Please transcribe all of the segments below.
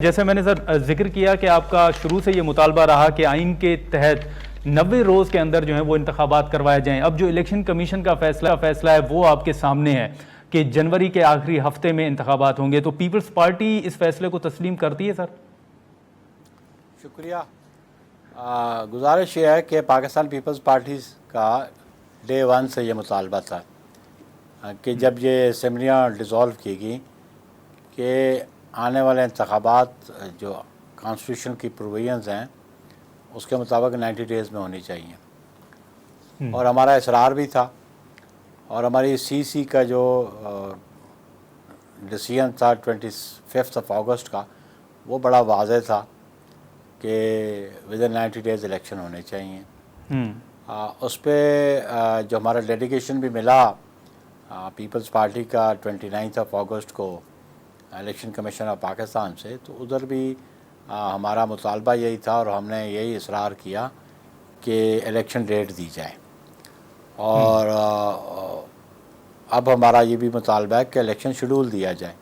جیسے میں نے سر ذکر کیا کہ آپ کا شروع سے یہ مطالبہ رہا کہ آئین کے تحت 90 روز کے اندر جو ہیں وہ انتخابات کروائے جائیں. اب جو الیکشن کمیشن کا فیصلہ ہے وہ آپ کے سامنے ہے کہ جنوری کے آخری ہفتے میں انتخابات ہوں گے, تو پیپلز پارٹی اس فیصلے کو تسلیم کرتی ہے سر؟ شکریہ. گزارش یہ ہے کہ پاکستان پیپلز پارٹی کا ڈے ون سے یہ مطالبہ تھا کہ جب یہ اسمبلیاں ڈیزالو کی گئی کہ آنے والے انتخابات جو کانسٹیٹیوشن کی پروویژنز ہیں اس کے مطابق 90 ڈیز میں ہونی چاہیے, اور ہمارا اصرار بھی تھا, اور ہماری سی کا جو ڈیسیژن تھا 25 اگست کا وہ بڑا واضح تھا کہ ودن 90 ڈیز الیکشن ہونے چاہیے. اس پہ جو ہمارا ڈیلیگیشن بھی ملا پیپلز پارٹی کا 29 اگست کو الیکشن کمیشن آف پاکستان سے, تو ادھر بھی ہمارا مطالبہ یہی تھا اور ہم نے یہی اصرار کیا کہ الیکشن ڈیٹ دی جائے. اور اب ہمارا یہ بھی مطالبہ ہے کہ الیکشن شیڈول دیا جائے.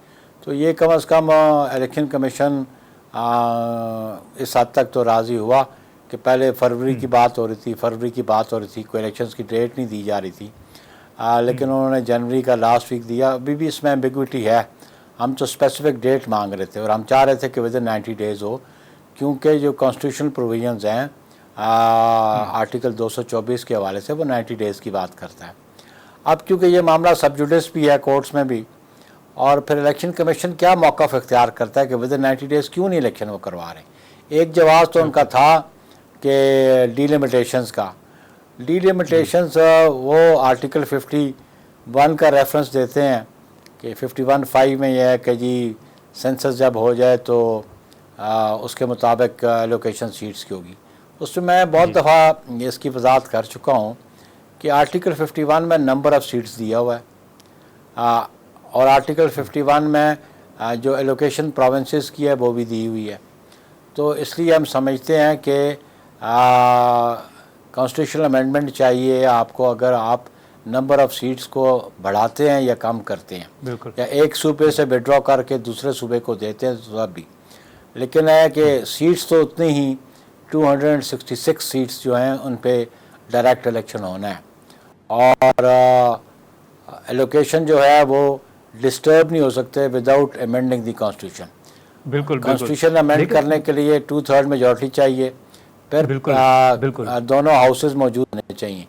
تو یہ کم از کم الیکشن کمیشن اس حد تک تو راضی ہوا کہ پہلے فروری کی بات ہو رہی تھی, کوئی الیکشنز کی ڈیٹ نہیں دی جا رہی تھی, لیکن انہوں نے جنوری کا لاسٹ ویک دیا. ابھی بھی اس میں ایمبیگوٹی ہے, ہم تو اسپیسیفک ڈیٹ مانگ رہے تھے اور ہم چاہ رہے تھے کہ ودن 90 ڈیز ہو, کیونکہ جو کانسٹیٹیوشنل پروویژنز ہیں آرٹیکل 224 کے حوالے سے وہ 90 ڈیز کی بات کرتا ہے. اب کیونکہ یہ معاملہ سب جوڈس بھی ہے کورٹس میں بھی, اور پھر الیکشن کمیشن کیا موقف اختیار کرتا ہے کہ ودن 90 ڈیز کیوں نہیں الیکشن وہ کروا رہے. ایک جواز تو ان کا تھا کہ ڈیلیمیٹیشنز کا, ڈیلیمیٹیشنز وہ آرٹیکل 51 کا ریفرنس دیتے ہیں کہ 51(5) میں یہ ہے کہ جی سینسس جب ہو جائے تو اس کے مطابق لوکیشن سیٹس کی ہوگی. اس میں بہت دفعہ اس کی وضاحت کر چکا ہوں کہ آرٹیکل 51 میں نمبر آف سیٹس دیا ہوا ہے, اور آرٹیکل 51 میں جو ایلوکیشن پروونسز کی ہے وہ بھی دی ہوئی ہے. تو اس لیے ہم سمجھتے ہیں کہ کانسٹیٹیوشنل امینڈمنٹ چاہیے آپ کو اگر آپ نمبر آف سیٹس کو بڑھاتے ہیں یا کم کرتے ہیں, یا ایک صوبے سے وڈرا کر کے دوسرے صوبے کو دیتے ہیں تو بھی, لیکن ہے کہ سیٹس تو اتنی ہی 266 سیٹس جو ہیں ان پہ ڈائریکٹ الیکشن ہونا ہے, اور ایلوکیشن جو ہے وہ ڈسٹرب نہیں ہو سکتے without amending the constitution. Constitution amend کرنے کے لیے 2/3 میجورٹی چاہیے, پھر دونوں ہاؤسز موجود ہونے چاہیے.